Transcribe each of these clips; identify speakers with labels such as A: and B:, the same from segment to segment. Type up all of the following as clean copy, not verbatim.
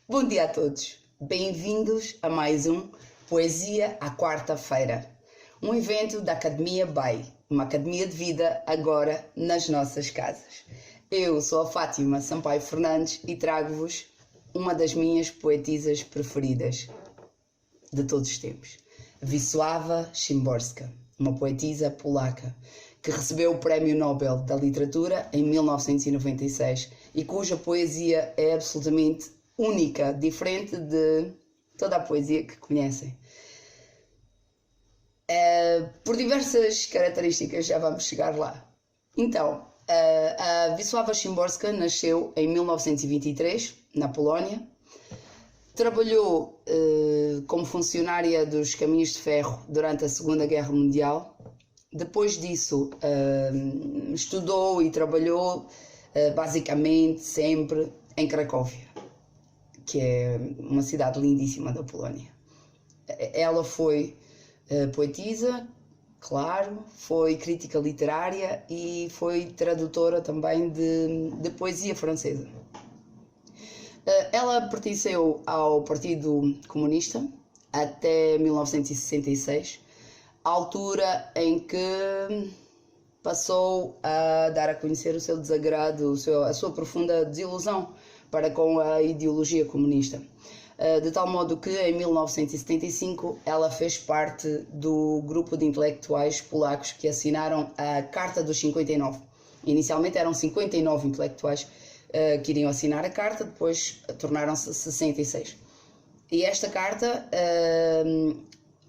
A: Bom dia a todos, bem-vindos a mais um Poesia à Quarta-feira, um evento da Academia BAI, uma academia de vida agora nas nossas casas. Eu sou a Fátima Sampaio Fernandes e trago-vos uma das minhas poetisas preferidas de todos os tempos, Wisława Szymborska, uma poetisa polaca que recebeu o Prémio Nobel da Literatura em 1996 e cuja poesia é absolutamente única, diferente de toda a poesia que conhecem. Por diversas características, já vamos chegar lá. Então, a Wisława Szymborska nasceu em 1923, na Polónia. Trabalhou como funcionária dos caminhos de ferro durante a Segunda Guerra Mundial. Depois disso, estudou e trabalhou basicamente sempre em Cracóvia, que é uma cidade lindíssima da Polónia. Ela foi poetisa, claro, foi crítica literária e foi tradutora também de poesia francesa. Ela pertenceu ao Partido Comunista até 1966, altura em que passou a dar a conhecer o seu desagrado, a sua profunda desilusão para com a ideologia comunista. De tal modo que em 1975 ela fez parte do grupo de intelectuais polacos que assinaram a Carta dos 59. Inicialmente eram 59 intelectuais que iriam assinar a carta, depois tornaram-se 66. E esta carta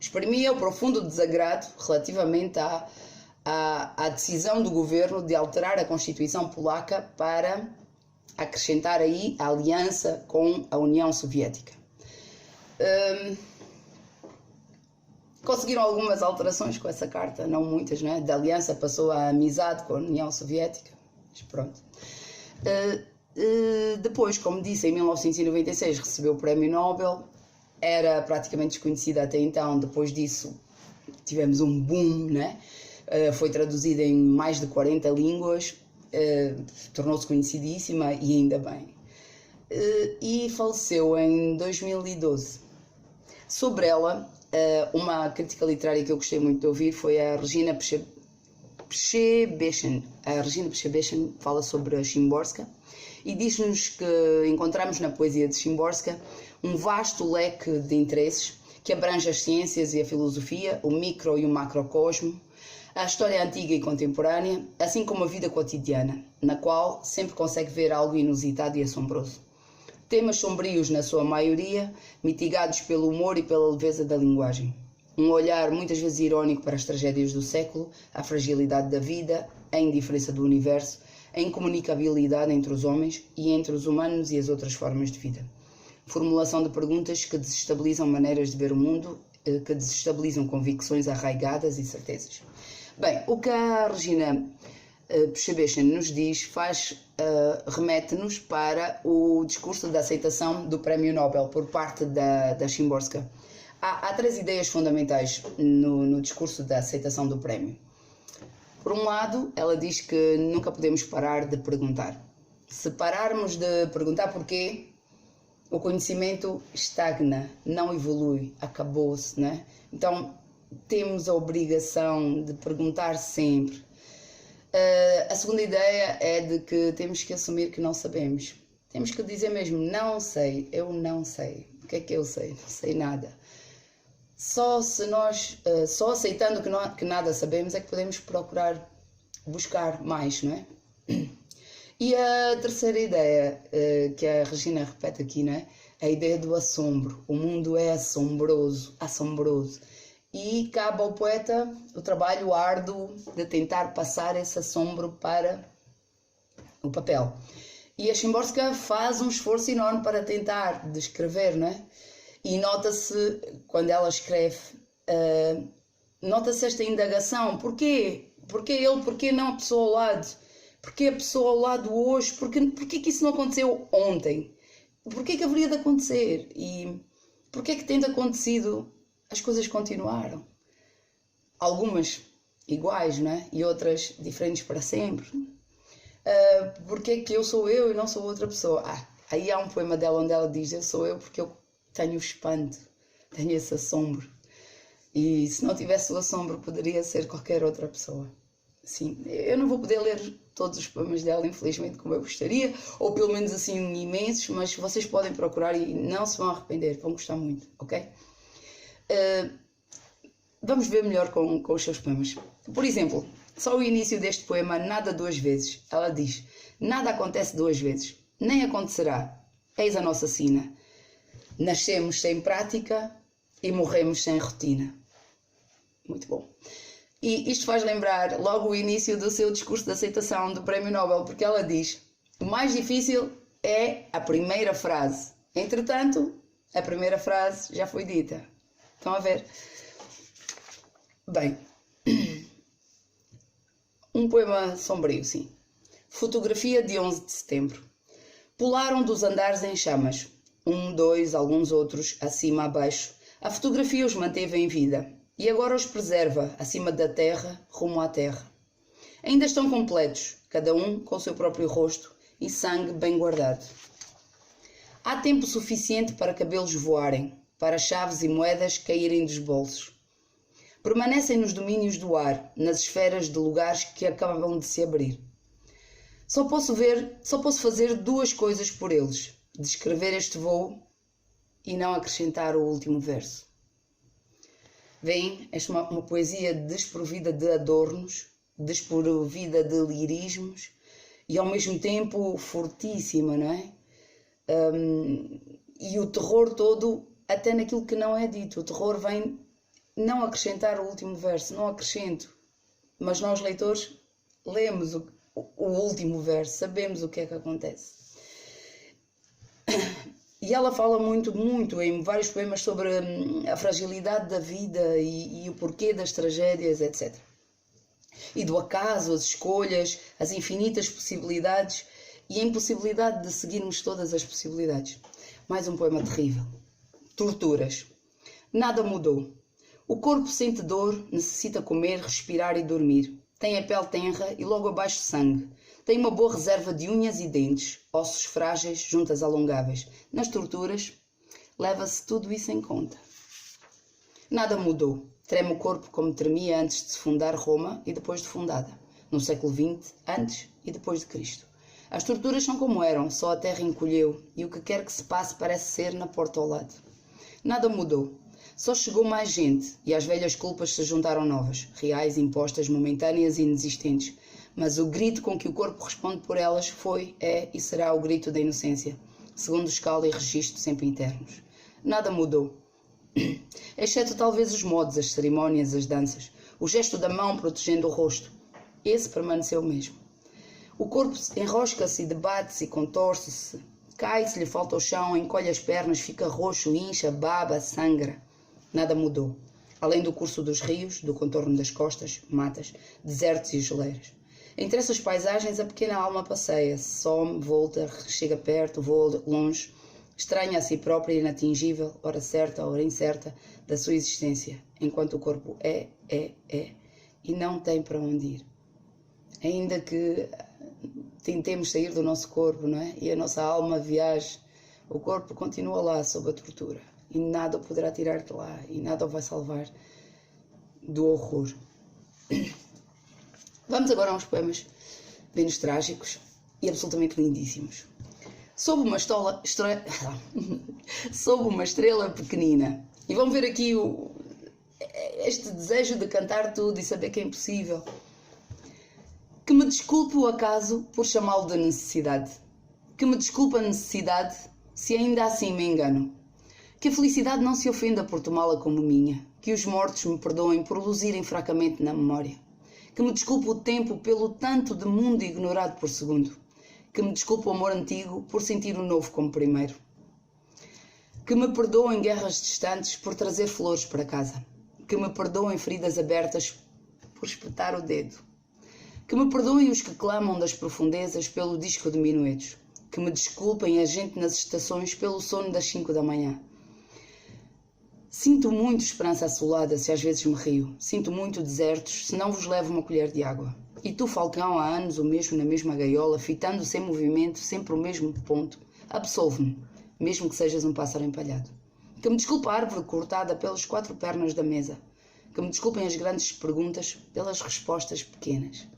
A: exprimia o profundo desagrado relativamente à decisão do governo de alterar a Constituição polaca para acrescentar aí a aliança com a União Soviética. Conseguiram algumas alterações com essa carta, não muitas, né? Da aliança passou a amizade com a União Soviética, mas pronto. Depois, como disse, em 1996 recebeu o Prémio Nobel, era praticamente desconhecida até então. Depois disso tivemos um boom, né? Foi traduzida em mais de 40 línguas, tornou-se conhecidíssima e ainda bem. E faleceu em 2012. Sobre ela, uma crítica literária que eu gostei muito de ouvir foi a Regina Przebeszyn. A Regina Przebeszyn fala sobre a Szymborska e diz-nos que encontramos na poesia de Szymborska um vasto leque de interesses que abrange as ciências e a filosofia, o micro e o macrocosmo, a história antiga e contemporânea, assim como a vida cotidiana, na qual sempre consegue ver algo inusitado e assombroso. Temas sombrios na sua maioria, mitigados pelo humor e pela leveza da linguagem. Um olhar muitas vezes irónico para as tragédias do século, a fragilidade da vida, a indiferença do universo, a incomunicabilidade entre os homens e entre os humanos e as outras formas de vida. Formulação de perguntas que desestabilizam maneiras de ver o mundo, que desestabilizam convicções arraigadas e certezas. Bem, o que a Regina Przebeszyn nos diz remete-nos para o discurso da aceitação do Prémio Nobel por parte da Szymborska. Há três ideias fundamentais no discurso da aceitação do prémio. Por um lado, ela diz que nunca podemos parar de perguntar. Se pararmos de perguntar porquê, o conhecimento estagna, não evolui, acabou-se, né? Então, temos a obrigação de perguntar sempre. A segunda ideia é de que temos que assumir que não sabemos. Temos que dizer mesmo, não sei, eu não sei. O que é que eu sei? Não sei nada. Só aceitando que nada sabemos é que podemos procurar buscar mais, não é? E a terceira ideia que a Regina repete aqui, não é? A ideia do assombro. O mundo é assombroso, assombroso. E cabe ao poeta o trabalho árduo de tentar passar esse assombro para o papel. E a Szymborska faz um esforço enorme para tentar descrever, não é? E nota-se, quando ela escreve, nota-se esta indagação. Porquê? Porquê ele? Porquê não a pessoa ao lado? Porquê a pessoa ao lado hoje? Porquê que isso não aconteceu ontem? Porquê que haveria de acontecer? E porquê que tendo acontecido, as coisas continuaram? Algumas iguais, não é? E outras diferentes para sempre. Porquê que eu sou eu e não sou outra pessoa? Aí há um poema dela onde ela diz: eu sou eu porque eu tenho o espanto, tenho esse assombro. E se não tivesse o assombro, poderia ser qualquer outra pessoa. Sim, eu não vou poder ler todos os poemas dela, infelizmente, como eu gostaria, ou pelo menos assim imensos, mas vocês podem procurar e não se vão arrepender, vão gostar muito, ok? Vamos ver melhor com os seus poemas. Por exemplo, só o início deste poema, Nada duas vezes. Ela diz: nada acontece duas vezes, nem acontecerá. Eis a nossa sina. Nascemos sem prática e morremos sem rotina. Muito bom. E isto faz lembrar logo o início do seu discurso de aceitação do Prémio Nobel, porque ela diz: o mais difícil é a primeira frase. Entretanto, a primeira frase já foi dita. Estão a ver? Bem, um poema sombrio, sim. Fotografia de 11 de setembro. Pularam dos andares em chamas. Um, dois, alguns outros, acima, abaixo. A fotografia os manteve em vida. E agora os preserva, acima da terra, rumo à terra. Ainda estão completos, cada um com o seu próprio rosto e sangue bem guardado. Há tempo suficiente para cabelos voarem, para chaves e moedas caírem dos bolsos. Permanecem nos domínios do ar, nas esferas de lugares que acabam de se abrir. Só posso fazer duas coisas por eles: descrever este voo e não acrescentar o último verso. Vem, esta é uma poesia desprovida de adornos, desprovida de lirismos e ao mesmo tempo fortíssima, não é? E o terror todo até naquilo que não é dito. O terror vem não acrescentar o último verso, não acrescento. Mas nós, leitores, lemos o último verso, sabemos o que é que acontece. E ela fala muito em vários poemas sobre a fragilidade da vida e o porquê das tragédias, etc. E do acaso, as escolhas, as infinitas possibilidades e a impossibilidade de seguirmos todas as possibilidades. Mais um poema terrível. Torturas. Nada mudou. O corpo sente dor, necessita comer, respirar e dormir. Tem a pele tenra e logo abaixo sangue. Tem uma boa reserva de unhas e dentes, ossos frágeis, juntas alongáveis. Nas torturas, leva-se tudo isso em conta. Nada mudou. Treme o corpo como tremia antes de se fundar Roma e depois de fundada. No século XX, antes e depois de Cristo. As torturas são como eram, só a terra encolheu e o que quer que se passe parece ser na porta ao lado. Nada mudou. Só chegou mais gente e às velhas culpas se juntaram novas, reais, impostas, momentâneas e inexistentes. Mas o grito com que o corpo responde por elas foi, é e será o grito da inocência, segundo escala e registro sempre internos. Nada mudou. Exceto talvez os modos, as cerimónias, as danças, o gesto da mão protegendo o rosto. Esse permaneceu o mesmo. O corpo enrosca-se e debate-se e contorce-se, cai-se, lhe falta o chão, encolhe as pernas, fica roxo, incha, baba, sangra. Nada mudou. Além do curso dos rios, do contorno das costas, matas, desertos e geleiras. Entre essas paisagens a pequena alma passeia-se, some, volta, chega perto, voa longe, estranha a si própria e inatingível, hora certa, hora incerta, da sua existência, enquanto o corpo é, e não tem para onde ir. Ainda que tentemos sair do nosso corpo, não é? E a nossa alma viaje, o corpo continua lá sob a tortura, e nada o poderá tirar de lá, e nada o vai salvar do horror. Vamos agora a uns poemas menos trágicos e absolutamente lindíssimos. Sob uma estrela pequenina. E vão ver aqui este desejo de cantar tudo e saber que é impossível. Que me desculpe o acaso por chamá-lo de necessidade. Que me desculpe a necessidade se ainda assim me engano. Que a felicidade não se ofenda por tomá-la como minha. Que os mortos me perdoem por luzirem fracamente na memória. Que me desculpe o tempo pelo tanto de mundo ignorado por segundo. Que me desculpe o amor antigo por sentir o novo como primeiro. Que me perdoem guerras distantes por trazer flores para casa. Que me perdoem feridas abertas por espetar o dedo. Que me perdoem os que clamam das profundezas pelo disco de minuetos. Que me desculpem a gente nas estações pelo sono das 5 da manhã. Sinto muito esperança assolada se às vezes me rio. Sinto muito desertos se não vos levo uma colher de água. E tu, falcão, há anos o mesmo na mesma gaiola, fitando sem movimento, sempre o mesmo ponto, Absolve-me, mesmo que sejas um pássaro empalhado. Que me desculpe a árvore cortada pelas 4 pernas da mesa. Que me desculpem as grandes perguntas pelas respostas pequenas.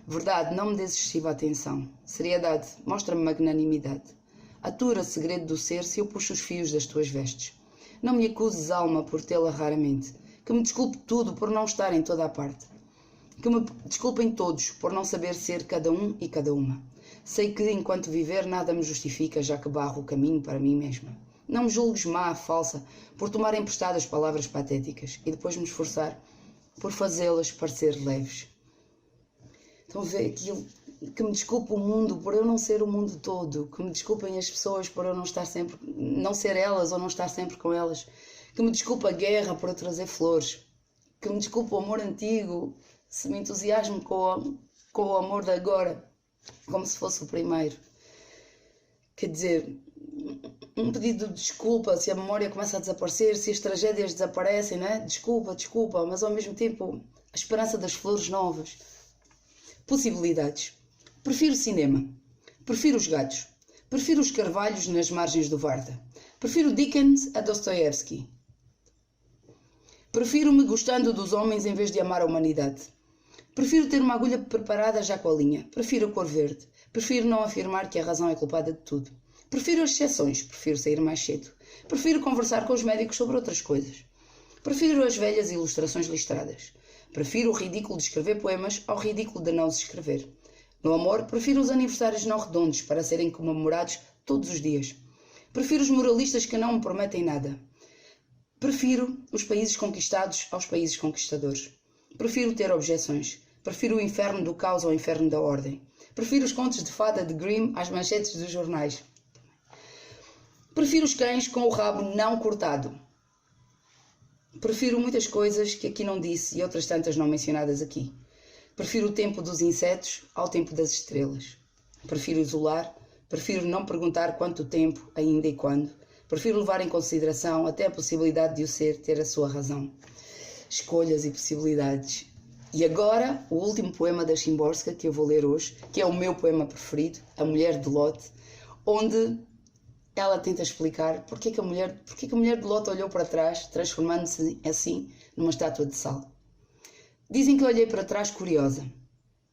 A: Verdade, não me dês excessiva atenção. Seriedade, mostra-me magnanimidade. Atura segredo do ser se eu puxo os fios das tuas vestes. Não me acuses, alma, por tê-la raramente. Que me desculpe tudo por não estar em toda a parte. Que me desculpem todos por não saber ser cada um e cada uma. Sei que, enquanto viver, nada me justifica, já que barro o caminho para mim mesma. Não me julgues má, falsa, por tomar emprestadas palavras patéticas e depois me esforçar por fazê-las parecer leves. Então vê aquilo, que me desculpe o mundo por eu não ser o mundo todo, que me desculpem as pessoas por eu não estar sempre, não ser elas ou não estar sempre com elas, que me desculpe a guerra por eu trazer flores, que me desculpe o amor antigo, se me entusiasmo com o amor de agora, como se fosse o primeiro. Quer dizer, um pedido de desculpa se a memória começa a desaparecer, se as tragédias desaparecem, não é? Desculpa, mas ao mesmo tempo a esperança das flores novas. Possibilidades. Prefiro cinema. Prefiro os gatos. Prefiro os carvalhos nas margens do Varda. Prefiro Dickens a Dostoiévski. Prefiro-me gostando dos homens em vez de amar a humanidade. Prefiro ter uma agulha preparada já com a linha. Prefiro a cor verde. Prefiro não afirmar que a razão é culpada de tudo. Prefiro as exceções. Prefiro sair mais cedo. Prefiro conversar com os médicos sobre outras coisas. Prefiro as velhas ilustrações listradas. Prefiro o ridículo de escrever poemas ao ridículo de não os escrever. No amor, prefiro os aniversários não redondos para serem comemorados todos os dias. Prefiro os moralistas que não me prometem nada. Prefiro os países conquistados aos países conquistadores. Prefiro ter objeções. Prefiro o inferno do caos ao inferno da ordem. Prefiro os contos de fada de Grimm às manchetes dos jornais. Prefiro os cães com o rabo não cortado. Prefiro muitas coisas que aqui não disse e outras tantas não mencionadas aqui. Prefiro o tempo dos insetos ao tempo das estrelas. Prefiro isolar. Prefiro não perguntar quanto tempo, ainda e quando. Prefiro levar em consideração até a possibilidade de o ser ter a sua razão. Escolhas e possibilidades. E agora, o último poema da Szymborska que eu vou ler hoje, que é o meu poema preferido, A Mulher de Lot, onde ela tenta explicar porque que a mulher de Lot olhou para trás, transformando-se assim numa estátua de sal. Dizem que olhei para trás curiosa,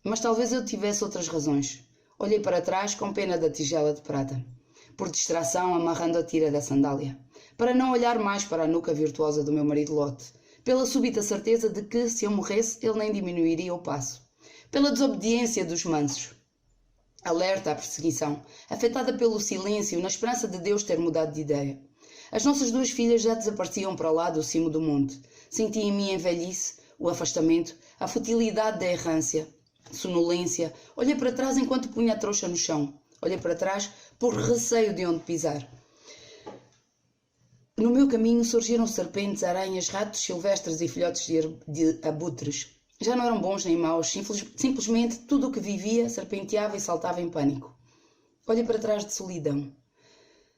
A: mas talvez eu tivesse outras razões. Olhei para trás com pena da tigela de prata, por distração amarrando a tira da sandália, para não olhar mais para a nuca virtuosa do meu marido Lot, pela súbita certeza de que, se eu morresse, ele nem diminuiria o passo, pela desobediência dos mansos, alerta à perseguição, afetada pelo silêncio, na esperança de Deus ter mudado de ideia. As nossas 2 filhas já desapareciam para lá do cimo do monte. Senti em mim a velhice, o afastamento, a futilidade da errância, sonolência. Olhei para trás enquanto punha a trouxa no chão. Olhei para trás por receio de onde pisar. No meu caminho surgiram serpentes, aranhas, ratos silvestres e filhotes de abutres. Já não eram bons nem maus, simplesmente tudo o que vivia serpenteava e saltava em pânico. Olhei para trás de solidão,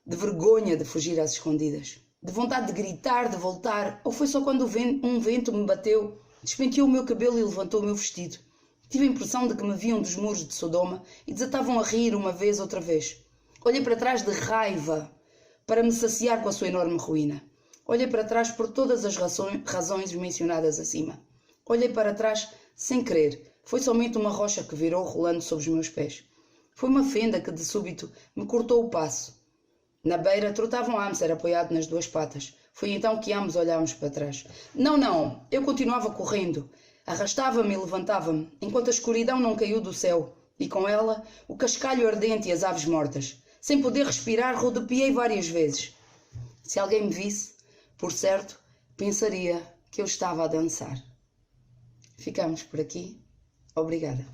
A: de vergonha de fugir às escondidas, de vontade de gritar, de voltar, ou foi só quando um vento me bateu, despenteou o meu cabelo e levantou o meu vestido. Tive a impressão de que me viam dos muros de Sodoma e desatavam a rir uma vez outra vez. Olhei para trás de raiva, para me saciar com a sua enorme ruína. Olhei para trás por todas as razões mencionadas acima. Olhei para trás sem querer. Foi somente uma rocha que virou rolando sob os meus pés. Foi uma fenda que de súbito me cortou o passo. Na beira trotava um hamster apoiado nas 2 patas. Foi então que ambos olhámos para trás. Não, eu continuava correndo. Arrastava-me e levantava-me, enquanto a escuridão não caiu do céu, e com ela o cascalho ardente e as aves mortas. Sem poder respirar, rodopiei várias vezes. Se alguém me visse, por certo, pensaria que eu estava a dançar. Ficamos por aqui. Obrigada.